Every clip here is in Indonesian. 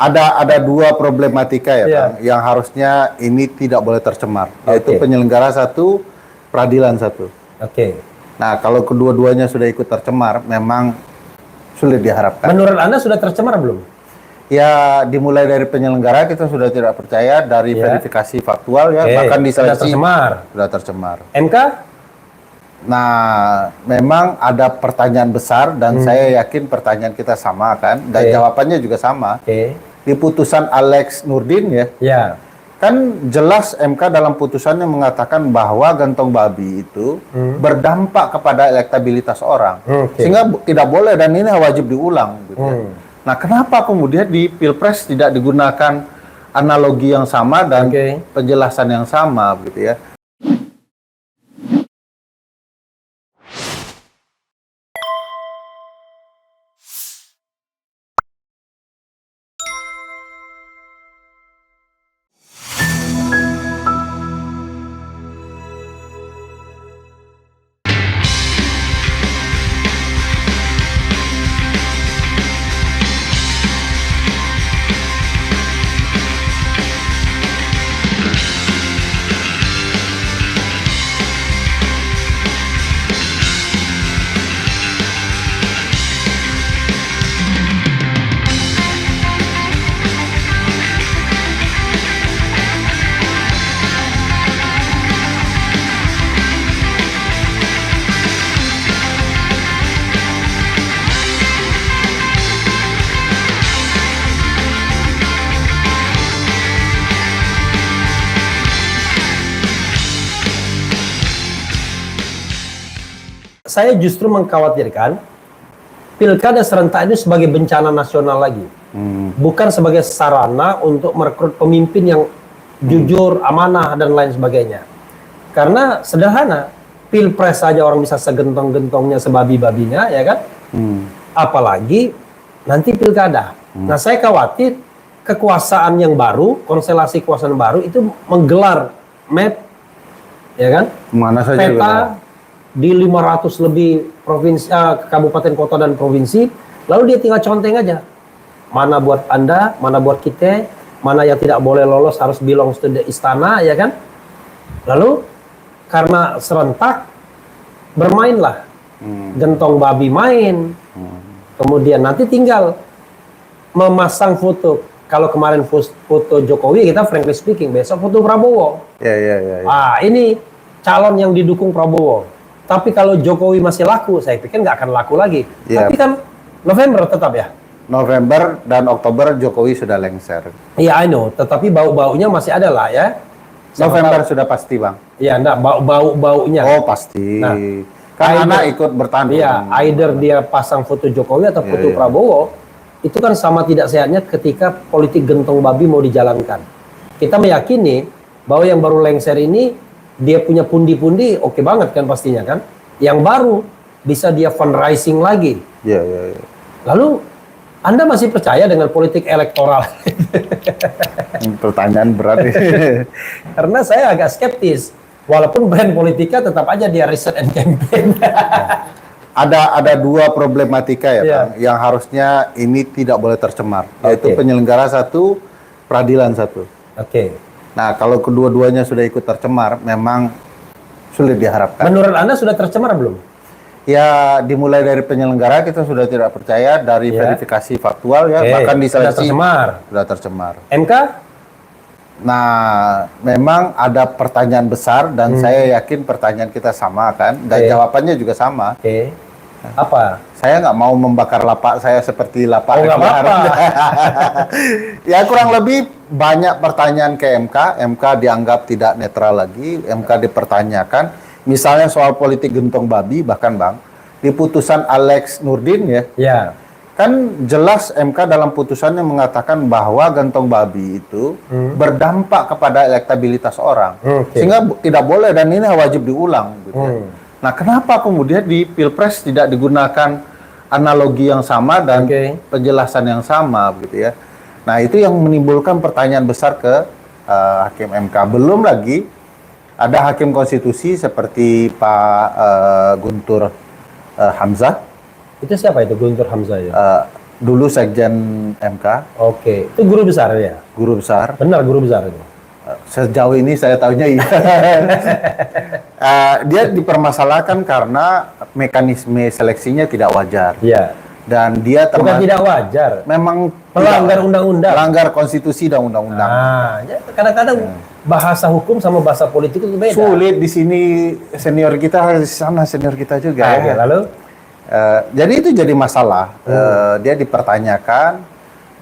Ada dua problematika ya, Bang, yang harusnya ini tidak boleh tercemar, yaitu penyelenggara satu, peradilan satu. Nah, kalau kedua-duanya sudah ikut tercemar, memang sulit diharapkan. Menurut Anda sudah tercemar belum? Ya, dimulai dari penyelenggara kita sudah tidak percaya, dari verifikasi faktual ya, bahkan di seleksi sudah tercemar. MK? Nah, memang ada pertanyaan besar dan saya yakin pertanyaan kita sama kan, dan jawabannya juga sama. Di putusan Alex Nurdin ya, kan jelas MK dalam putusannya mengatakan bahwa gantong babi itu berdampak kepada elektabilitas orang, sehingga tidak boleh dan ini wajib diulang. Gitu ya. Nah, kenapa kemudian di Pilpres tidak digunakan analogi yang sama dan penjelasan yang sama, gitu ya? Saya justru mengkhawatirkan pilkada serentak ini sebagai bencana nasional lagi, bukan sebagai sarana untuk merekrut pemimpin yang jujur, amanah dan lain sebagainya. Karena sederhana, pilpres saja orang bisa segentong-gentongnya, sebabi-babinya, ya kan? Apalagi nanti pilkada. Nah, saya khawatir kekuasaan yang baru, konstelasi kekuasaan baru itu menggelar map, ya kan? Mana saja peta juga. Di 500 lebih provinsi, kabupaten, kota, dan provinsi, lalu dia tinggal conteng aja. Mana buat Anda, mana buat kita, mana yang tidak boleh lolos harus belong to the istana, ya kan? Lalu, karena serentak, bermainlah. Gentong babi main. Kemudian nanti tinggal memasang foto. Kalau kemarin foto Jokowi, kita frankly speaking, besok foto Prabowo. Ya. Ini calon yang didukung Prabowo. Tapi kalau Jokowi masih laku, saya pikir nggak akan laku lagi. Tapi kan November tetap ya? November dan Oktober Jokowi sudah lengser. Iya, I know. Tetapi bau-baunya masih ada lah ya. November sudah pasti, Bang. Iya, enggak, bau-baunya. Oh, pasti. Nah, kan anak ikut bertanding. Iya, either dia pasang foto Jokowi atau foto Prabowo, itu kan sama tidak sehatnya ketika politik gentong babi mau dijalankan. Kita meyakini bahwa yang baru lengser ini dia punya pundi-pundi oke banget kan pastinya kan. Yang baru bisa dia fundraising lagi. Iya. Lalu Anda masih percaya dengan politik elektoral? Pertanyaan berat. Karena saya agak skeptis. Walaupun brand politika tetap aja dia riset and campaign. Ada dua problematika ya, Bang, yang harusnya ini tidak boleh tercemar, yaitu penyelenggara satu, peradilan satu. Nah, kalau kedua-duanya sudah ikut tercemar, memang sulit diharapkan. Menurut Anda sudah tercemar belum? Ya, dimulai dari penyelenggara kita sudah tidak percaya, dari verifikasi faktual ya, bahkan di seleksi sudah tercemar. MK? Nah, memang ada pertanyaan besar dan saya yakin pertanyaan kita sama kan, dan jawabannya juga sama. Apa? Saya nggak mau membakar lapak saya seperti lapak. Nggak apa-apa. Ya, kurang lebih banyak pertanyaan ke MK. MK dianggap tidak netral lagi. MK dipertanyakan. Misalnya soal politik gentong babi, bahkan Bang, di putusan Alex Nurdin ya. Kan jelas MK dalam putusannya mengatakan bahwa gentong babi itu berdampak kepada elektabilitas orang, sehingga tidak boleh dan ini wajib diulang. Gitu ya. Nah, kenapa kemudian di Pilpres tidak digunakan analogi yang sama dan penjelasan yang sama, gitu ya? Nah, itu yang menimbulkan pertanyaan besar ke Hakim MK. Belum lagi ada Hakim Konstitusi seperti Pak Guntur Hamzah. Itu siapa itu Guntur Hamzah ya? Dulu Sekjen MK, Oke, itu guru besar ya? guru besar. Benar guru besar itu. Sejauh ini saya tahunya iya. Dia dipermasalahkan karena mekanisme seleksinya tidak wajar. Iya. Dan dia Bukan tidak wajar, memang melanggar tidak- undang-undang. melanggar konstitusi dan undang-undang. Nah, ya kadang-kadang bahasa hukum sama bahasa politik itu beda. Sulit di sini senior kita, di sana senior kita juga. Oke, ya. lalu Jadi itu jadi masalah. Dia dipertanyakan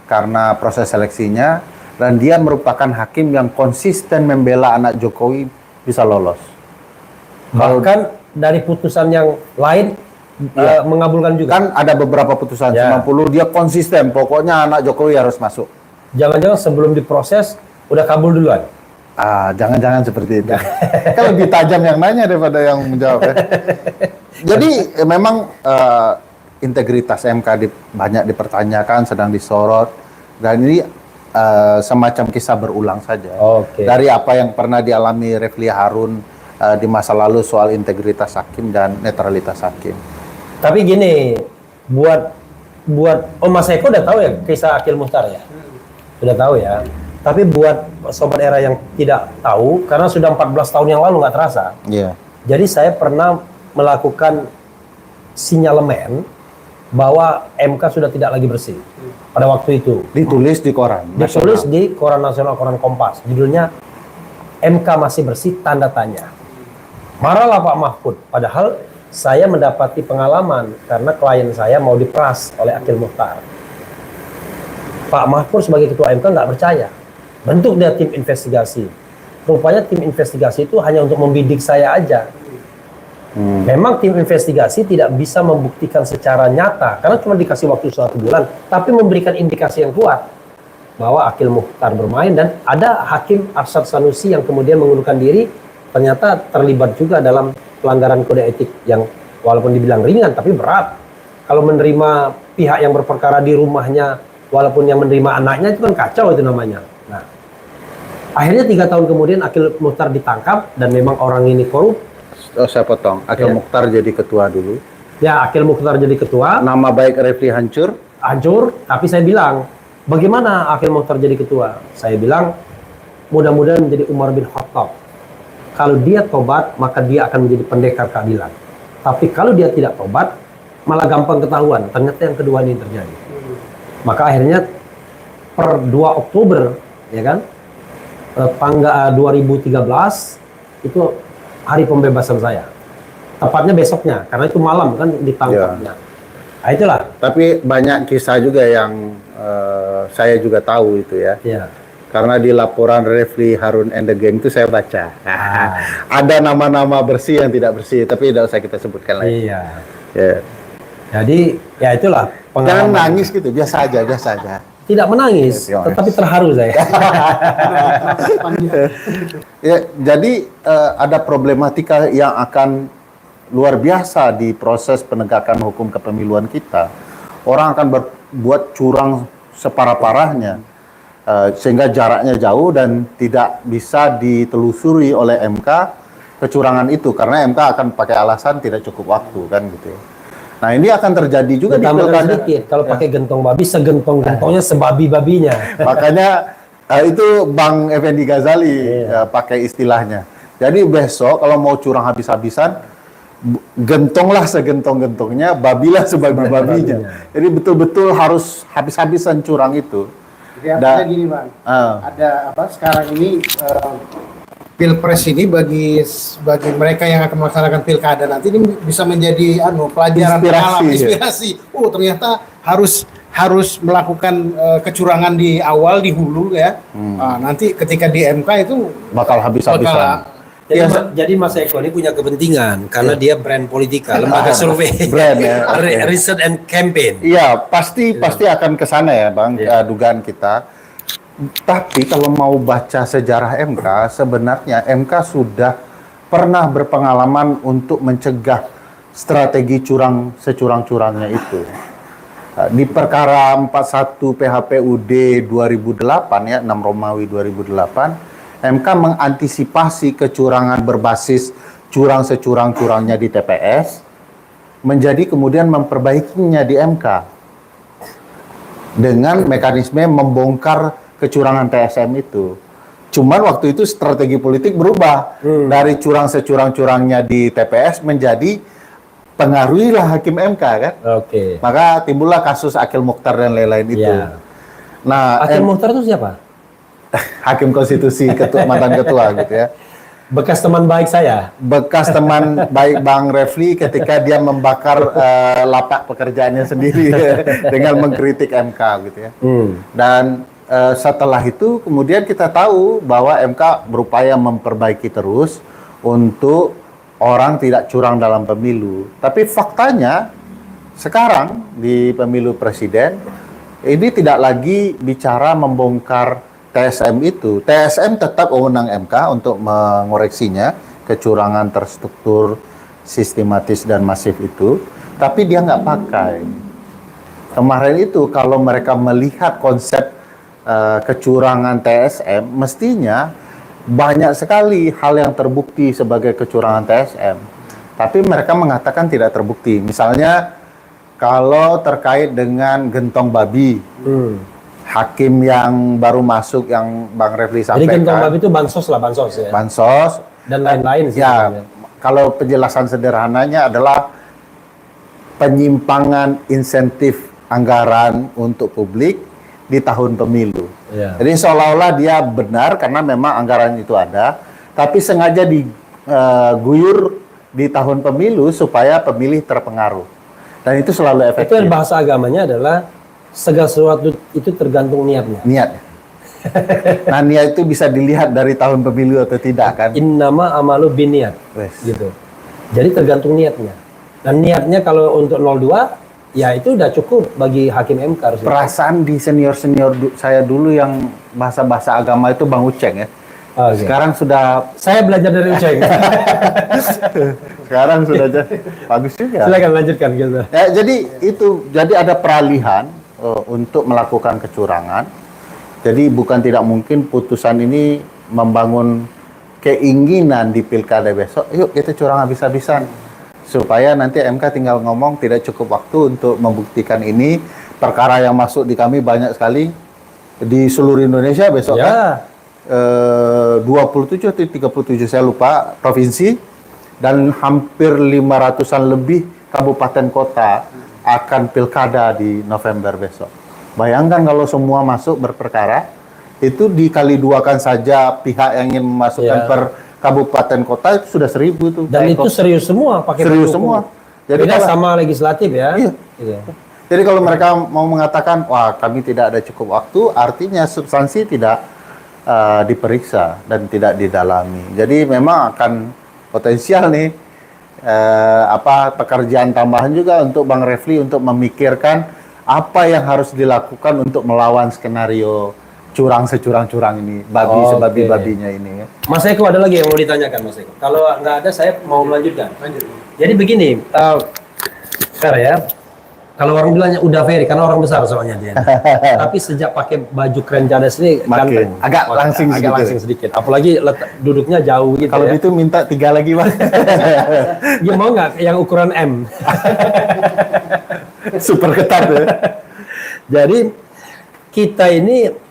karena proses seleksinya dan dia merupakan hakim yang konsisten membela anak Jokowi bisa lolos. bahkan dari putusan yang lain mengabulkan juga. Kan ada beberapa putusan Ya. 90 dia konsisten, pokoknya anak Jokowi harus masuk. Jangan-jangan sebelum diproses udah kabul duluan. Jangan-jangan seperti itu. Kan lebih tajam yang nanya daripada yang menjawab. Ya. Jadi memang integritas MK banyak dipertanyakan, sedang disorot, dan ini semacam kisah berulang saja. Oke. Dari apa yang pernah dialami Refli Harun di masa lalu soal integritas hakim dan netralitas hakim. Tapi gini, buat Mas Eko udah tahu ya kisah Akil Mukhtar ya? Sudah tahu ya. Tapi buat sobat era yang tidak tahu, karena sudah 14 tahun yang lalu nggak terasa. Iya. Jadi saya pernah melakukan sinyalemen bahwa MK sudah tidak lagi bersih pada waktu itu. Ditulis di koran. Ditulis di Koran Nasional, Koran Kompas. Judulnya MK masih bersih tanda tanya. Marahlah Pak Mahfud. Padahal saya mendapati pengalaman karena klien saya mau diperas oleh Akil Mukhtar. Pak Mahfud sebagai ketua MK nggak percaya. Bentuk dia tim investigasi. Rupanya tim investigasi itu hanya untuk membidik saya aja. Memang tim investigasi tidak bisa membuktikan secara nyata karena cuma dikasih waktu 1 bulan, tapi memberikan indikasi yang kuat bahwa Akil Mukhtar bermain dan ada Hakim Arsyad Sanusi yang kemudian mengundurkan diri ternyata terlibat juga dalam pelanggaran kode etik yang walaupun dibilang ringan tapi berat. Kalau menerima pihak yang berperkara di rumahnya walaupun yang menerima anaknya itu kan kacau itu namanya. Nah, akhirnya 3 tahun kemudian Akil Mukhtar ditangkap dan memang orang ini korup. Saya potong. Akil Iya. Mukhtar jadi ketua dulu. Ya, Akil Mukhtar jadi ketua, Nama baik Refli hancur. hancur, tapi saya bilang, bagaimana Akil Mukhtar jadi ketua? Saya bilang, mudah-mudahan menjadi Umar bin Khattab. Kalau dia tobat, maka dia akan menjadi pendekar keadilan. Tapi kalau dia tidak tobat, malah gampang ketahuan. Ternyata yang kedua ini terjadi. Maka akhirnya per 2 Oktober, ya kan, tanggal 2013 itu hari pembebasan saya. Tepatnya besoknya, karena itu malam kan ditangkapnya. Nah, itulah. Tapi banyak kisah juga yang saya juga tahu itu ya. Ya. Karena di laporan Refli Harun and the Gang itu saya baca. Ada nama-nama bersih yang tidak bersih, tapi tidak usah kita sebutkan lagi. Iya. Ya. Jadi ya itulah Jangan pengalaman. nangis gitu, biasa aja, biasa aja. Tidak menangis, Iya, tetapi terharu saya. Ya, jadi ada problematika yang akan luar biasa di proses penegakan hukum kepemiluan kita. Orang akan berbuat curang separah-parahnya, sehingga jaraknya jauh dan tidak bisa ditelusuri oleh MK kecurangan itu, karena MK akan pakai alasan tidak cukup waktu kan gitu. Nah ini akan terjadi juga di Ditambahkan pilkada. sedikit, kalau pakai gentong babi, segentong-gentongnya sebabi-babinya. Makanya itu Bang Effendi Ghazali pakai istilahnya. Jadi besok kalau mau curang habis-habisan, gentonglah segentong-gentongnya, babilah sebabi-babinya. Jadi betul-betul harus habis-habisan curang itu. Jadi artinya gini Bang, ada apa sekarang ini Pilpres ini bagi mereka yang akan melaksanakan pilkada nanti ini bisa menjadi pelajaran Inspirasi, pengalaman, ya. inspirasi. Ternyata harus melakukan kecurangan di awal di hulu ya. Nanti ketika di MK itu Bakal habis-habisan. Jadi Mas Eko ini punya kepentingan karena dia brand politika, lembaga survei, Brand ya. research and campaign. Iya, pasti akan ke sana ya, Bang, dugaan kita. Tapi kalau mau baca sejarah MK, sebenarnya MK sudah pernah berpengalaman untuk mencegah strategi curang securang-curangnya itu. Di perkara 41 PHPUD 2008 ya, 6 Romawi 2008, MK mengantisipasi kecurangan berbasis curang securang-curangnya di TPS, menjadi kemudian memperbaikinya di MK. dengan mekanisme membongkar kecurangan TSM itu. Cuman waktu itu strategi politik berubah dari curang securang-curangnya di TPS menjadi pengaruhilah hakim MK kan. Oke. Maka timbullah kasus Akil Mukhtar dan lain-lain itu. Ya. Nah, Akil Mukhtar itu siapa? hakim konstitusi, mantan ketua gitu ya. Bekas teman baik saya. Bekas teman baik Bang Refli ketika dia membakar lapak pekerjaannya sendiri dengan mengkritik MK gitu ya. Dan setelah itu kemudian kita tahu bahwa MK berupaya memperbaiki terus untuk orang tidak curang dalam pemilu. Tapi faktanya sekarang di pemilu presiden ini tidak lagi bicara membongkar TSM itu. TSM tetap wewenang MK untuk mengoreksinya, kecurangan terstruktur, sistematis dan masif itu, tapi dia nggak pakai. Kemarin itu kalau mereka melihat konsep kecurangan TSM, mestinya banyak sekali hal yang terbukti sebagai kecurangan TSM. Tapi mereka mengatakan tidak terbukti. Misalnya kalau terkait dengan gentong babi, hakim yang baru masuk yang Bang Refli Jadi sampaikan. gentong babi itu bansos lah, bansos ya. Bansos. Dan lain-lain sih. Ya, sebenarnya. kalau penjelasan sederhananya adalah penyimpangan insentif anggaran untuk publik di tahun pemilu. Ya. Jadi seolah-olah dia benar karena memang anggaran itu ada, tapi sengaja diguyur di tahun pemilu supaya pemilih terpengaruh. Dan itu selalu Itu efektif. yang bahasa agamanya adalah segala sesuatu itu tergantung niatnya. Niat. Nah, niat itu bisa dilihat dari tahun pemilu atau tidak kan? Innama amalu biniat. Wes. Gitu. Jadi tergantung niatnya. Dan niatnya kalau untuk 02 ya itu udah cukup bagi hakim MK harusnya. Perasaan di senior-senior saya dulu yang bahasa-bahasa agama itu Bang Uceng ya. Oke. Sekarang sudah Saya belajar dari Uceng. sekarang sudah bagus juga. Silakan lanjutkan gitu. Ya, jadi ada peralihan untuk melakukan kecurangan. Jadi bukan tidak mungkin putusan ini membangun keinginan di pilkada besok. Yuk kita curang habis-habisan supaya nanti MK tinggal ngomong tidak cukup waktu untuk membuktikan ini. Perkara yang masuk di kami banyak sekali di seluruh Indonesia besok Ya. kan. 27 atau 37 saya lupa provinsi dan hampir 500-an lebih kabupaten kota akan pilkada di November besok. Bayangkan kalau semua masuk berperkara, itu dikali duakan saja pihak yang ingin memasukkan Ya. per kabupaten kota itu sudah 1000 tuh. Dan itu serius semua pakai Serius baju semua. hukum. Jadi Beda kalau- sama legislatif ya. Iya. Gitu. Jadi kalau mereka mau mengatakan, wah kami tidak ada cukup waktu, artinya substansi tidak diperiksa dan tidak didalami. Jadi memang akan potensial nih pekerjaan tambahan juga untuk Bang Refli untuk memikirkan apa yang harus dilakukan untuk melawan skenario curang securang-curang ini, babi Oke. sebabi-babinya ini. Mas Eko ada lagi yang mau ditanyakan Mas Eko. Kalau nggak ada saya mau melanjutkan. Lanjut. Jadi begini, sekarang ya, kalau orang bilangnya udah very karena orang besar soalnya dia. Tapi sejak pakai baju keren cadas ini Makin. ganteng. Agak langsing agak sedikit. langsing sedikit. Apalagi duduknya jauh gitu Kalau ya. itu minta 3 lagi, Bang. Ya mau nggak yang ukuran M? Super ketat ya. Jadi kita ini